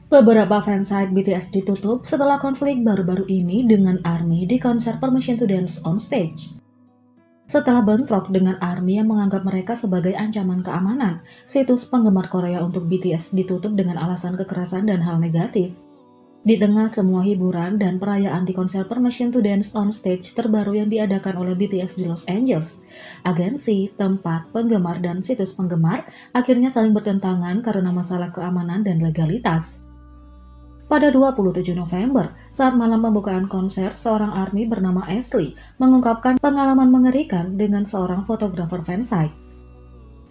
Beberapa fansite BTS ditutup setelah konflik baru-baru ini dengan ARMY di konser Permission to Dance on Stage. Setelah bentrok dengan ARMY yang menganggap mereka sebagai ancaman keamanan, situs penggemar Korea untuk BTS ditutup dengan alasan kekerasan dan hal negatif. Di tengah semua hiburan dan perayaan di konser Permission to Dance on Stage terbaru yang diadakan oleh BTS di Los Angeles, agensi, tempat, penggemar, dan situs penggemar akhirnya saling bertentangan karena masalah keamanan dan legalitas. Pada 27 November, saat malam pembukaan konser, seorang ARMY bernama Ashley mengungkapkan pengalaman mengerikan dengan seorang fotografer fansite.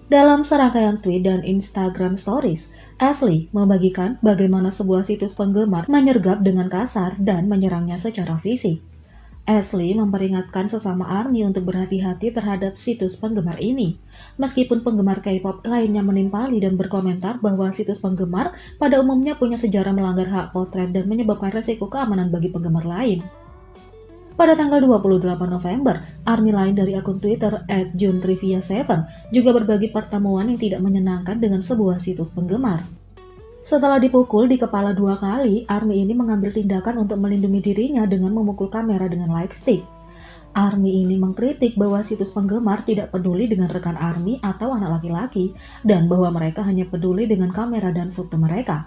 Dalam serangkaian tweet dan Instagram Stories, Ashley membagikan bagaimana sebuah situs penggemar menyergap dengan kasar dan menyerangnya secara fisik. Ashley memperingatkan sesama ARMY untuk berhati-hati terhadap situs penggemar ini. Meskipun penggemar K-pop lainnya menimpali dan berkomentar bahwa situs penggemar pada umumnya punya sejarah melanggar hak potret dan menyebabkan resiko keamanan bagi penggemar lain. Pada tanggal 28 November, ARMY lain dari akun Twitter @JunTrivia7 juga berbagi pertemuan yang tidak menyenangkan dengan sebuah situs penggemar. Setelah dipukul di kepala 2 kali, ARMY ini mengambil tindakan untuk melindungi dirinya dengan memukul kamera dengan light stick. ARMY ini mengkritik bahwa situs penggemar tidak peduli dengan rekan ARMY atau anak laki-laki, dan bahwa mereka hanya peduli dengan kamera dan foto mereka.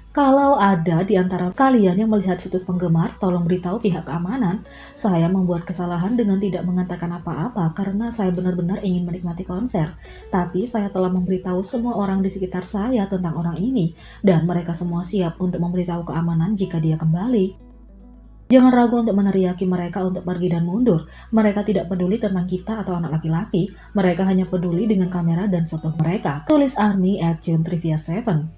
Kalau ada di antara kalian yang melihat situs penggemar, tolong beritahu pihak keamanan. Saya membuat kesalahan dengan tidak mengatakan apa-apa karena saya benar-benar ingin menikmati konser. Tapi saya telah memberitahu semua orang di sekitar saya tentang orang ini, dan mereka semua siap untuk memberitahu keamanan jika dia kembali. Jangan ragu untuk meneriaki mereka untuk pergi dan mundur. Mereka tidak peduli tentang kita atau anak laki-laki. Mereka hanya peduli dengan kamera dan foto mereka. Tulis ARMY @JunTrivia7.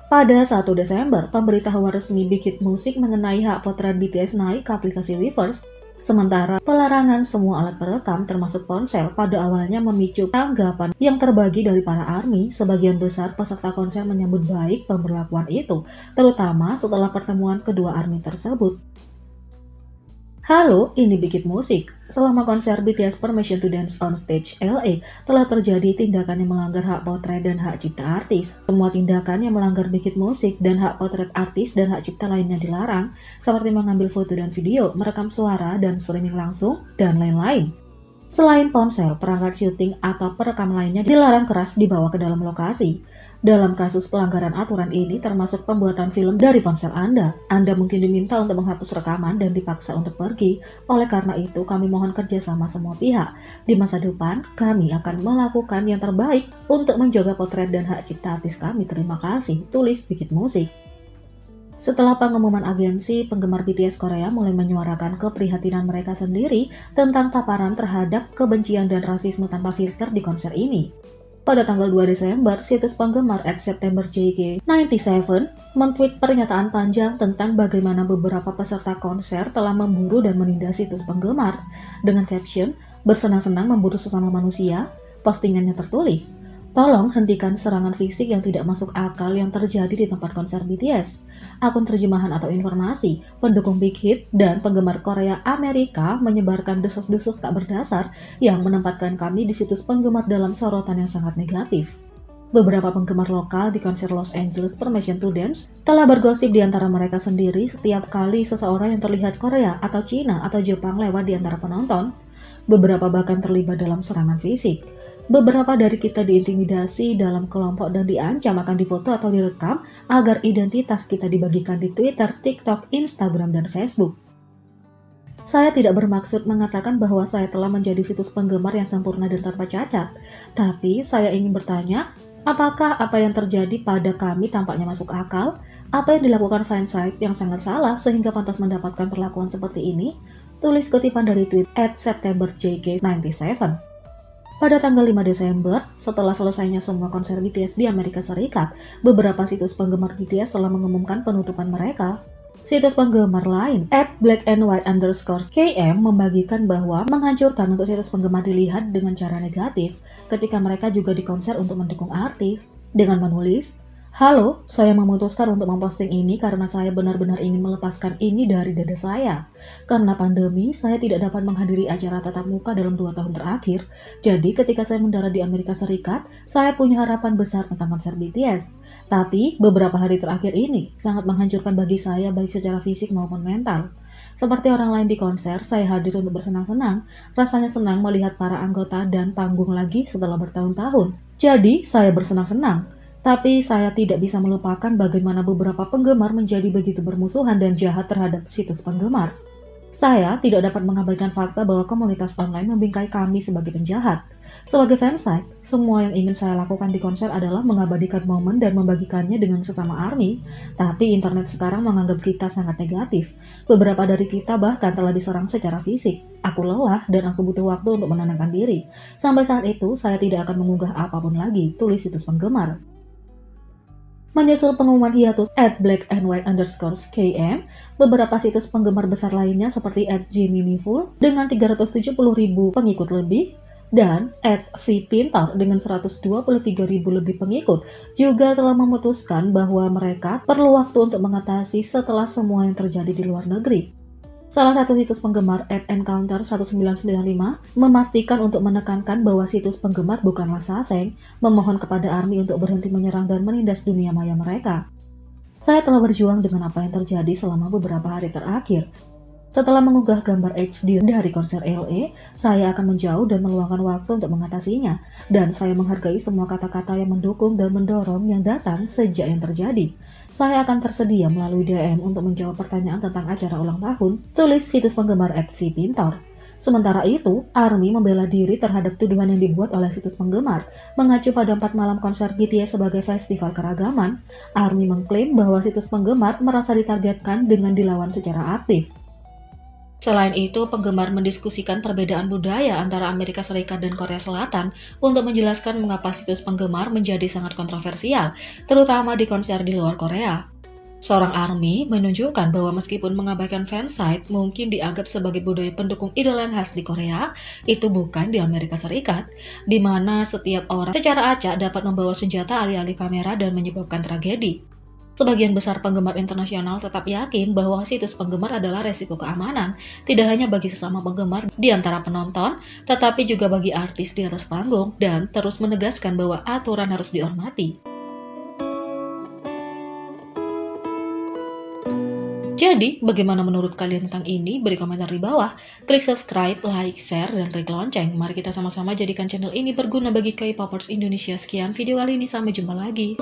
Pada 1 Desember, pemberitahuan resmi Big Hit Music mengenai hak potret BTS naik ke aplikasi Weverse, sementara pelarangan semua alat perekam termasuk ponsel pada awalnya memicu tanggapan yang terbagi dari para ARMY. Sebagian besar peserta konser menyambut baik pemberlakuan itu, terutama setelah pertemuan kedua ARMY tersebut. Halo, ini Big Hit Music. Selama konser BTS Permission to Dance on Stage LA, telah terjadi tindakan yang melanggar hak potret dan hak cipta artis. Semua tindakan yang melanggar Big Hit Music dan hak potret artis dan hak cipta lainnya dilarang, seperti mengambil foto dan video, merekam suara dan streaming langsung, dan lain-lain. Selain ponsel, perangkat syuting atau perekam lainnya dilarang keras dibawa ke dalam lokasi. Dalam kasus pelanggaran aturan ini termasuk pembuatan film dari ponsel Anda. Anda mungkin diminta untuk menghapus rekaman dan dipaksa untuk pergi. Oleh karena itu, kami mohon kerjasama semua pihak. Di masa depan, kami akan melakukan yang terbaik untuk menjaga potret dan hak cipta artis kami. Terima kasih. Tulis Big Hit Music. Setelah pengumuman agensi, penggemar BTS Korea mulai menyuarakan keprihatinan mereka sendiri tentang paparan terhadap kebencian dan rasisme tanpa filter di konser ini. Pada tanggal 2 Desember, situs penggemar @SeptemberJK97 mentweet pernyataan panjang tentang bagaimana beberapa peserta konser telah memburu dan menindas situs penggemar. Dengan caption, "Bersenang-senang memburu sesama manusia", postingannya tertulis, "Tolong hentikan serangan fisik yang tidak masuk akal yang terjadi di tempat konser BTS." Akun terjemahan atau informasi, pendukung Big Hit dan penggemar Korea Amerika menyebarkan desas-desus tak berdasar yang menempatkan kami di situs penggemar dalam sorotan yang sangat negatif. Beberapa penggemar lokal di konser Los Angeles Permission to Dance telah bergosip di antara mereka sendiri setiap kali seseorang yang terlihat Korea atau Cina atau Jepang lewat di antara penonton. Beberapa bahkan terlibat dalam serangan fisik. Beberapa dari kita diintimidasi dalam kelompok dan diancam akan difoto atau direkam agar identitas kita dibagikan di Twitter, TikTok, Instagram, dan Facebook. Saya tidak bermaksud mengatakan bahwa saya telah menjadi situs penggemar yang sempurna dan tanpa cacat, tapi saya ingin bertanya, apakah apa yang terjadi pada kami tampaknya masuk akal? Apa yang dilakukan fansite yang sangat salah sehingga pantas mendapatkan perlakuan seperti ini? Tulis kutipan dari tweet @SeptemberJK97. Pada tanggal 5 Desember, setelah selesainya semua konser BTS di Amerika Serikat, beberapa situs penggemar BTS telah mengumumkan penutupan mereka. Situs penggemar lain, @blackandwhite_km membagikan bahwa menghancurkan untuk situs penggemar dilihat dengan cara negatif ketika mereka juga di konser untuk mendukung artis, dengan menulis, Halo, saya memutuskan untuk memposting ini karena saya benar-benar ingin melepaskan ini dari dada saya. Karena pandemi, saya tidak dapat menghadiri acara tatap muka dalam 2 tahun terakhir. Jadi ketika saya mendarat di Amerika Serikat, saya punya harapan besar tentang konser BTS. Tapi beberapa hari terakhir ini sangat menghancurkan bagi saya baik secara fisik maupun mental. Seperti orang lain di konser, saya hadir untuk bersenang-senang. Rasanya senang melihat para anggota dan panggung lagi setelah bertahun-tahun. Jadi, saya bersenang-senang. Tapi saya tidak bisa melupakan bagaimana beberapa penggemar menjadi begitu bermusuhan dan jahat terhadap situs penggemar. Saya tidak dapat mengabaikan fakta bahwa komunitas online membingkai kami sebagai penjahat. Sebagai fansite, semua yang ingin saya lakukan di konser adalah mengabadikan momen dan membagikannya dengan sesama ARMY, tapi internet sekarang menganggap kita sangat negatif. Beberapa dari kita bahkan telah diserang secara fisik. Aku lelah dan aku butuh waktu untuk menenangkan diri. Sampai saat itu, saya tidak akan mengunggah apapun lagi, tulis situs penggemar. Menyusul pengumuman hiatus @blackandwhite_km, beberapa situs penggemar besar lainnya seperti @jminiful dengan 370.000 pengikut lebih dan @vpintar dengan 123.000 lebih pengikut juga telah memutuskan bahwa mereka perlu waktu untuk mengatasi setelah semua yang terjadi di luar negeri. Salah satu situs penggemar @encounter1995 memastikan untuk menekankan bahwa situs penggemar bukanlah saseng, memohon kepada ARMY untuk berhenti menyerang dan menindas dunia maya mereka. Saya telah berjuang dengan apa yang terjadi selama beberapa hari terakhir. Setelah mengunggah gambar HD dari konser LA, saya akan menjauh dan meluangkan waktu untuk mengatasinya. Dan saya menghargai semua kata-kata yang mendukung dan mendorong yang datang sejak yang terjadi. Saya akan tersedia melalui DM untuk menjawab pertanyaan tentang acara ulang tahun, tulis situs penggemar @vpintar. Sementara itu, ARMY membela diri terhadap tuduhan yang dibuat oleh situs penggemar. Mengacu pada 4 malam konser BTS sebagai festival keragaman, ARMY mengklaim bahwa situs penggemar merasa ditargetkan dengan dilawan secara aktif. Selain itu, penggemar mendiskusikan perbedaan budaya antara Amerika Serikat dan Korea Selatan untuk menjelaskan mengapa situs penggemar menjadi sangat kontroversial, terutama di konser di luar Korea. Seorang ARMY menunjukkan bahwa meskipun mengabaikan fansite mungkin dianggap sebagai budaya pendukung idola yang khas di Korea, itu bukan di Amerika Serikat, di mana setiap orang secara acak dapat membawa senjata alih-alih kamera dan menyebabkan tragedi. Sebagian besar penggemar internasional tetap yakin bahwa situs penggemar adalah resiko keamanan, tidak hanya bagi sesama penggemar di antara penonton, tetapi juga bagi artis di atas panggung, dan terus menegaskan bahwa aturan harus dihormati. Jadi, bagaimana menurut kalian tentang ini? Beri komentar di bawah. Klik subscribe, like, share, dan klik lonceng. Mari kita sama-sama jadikan channel ini berguna bagi K-popers Indonesia. Sekian video kali ini, sampai jumpa lagi.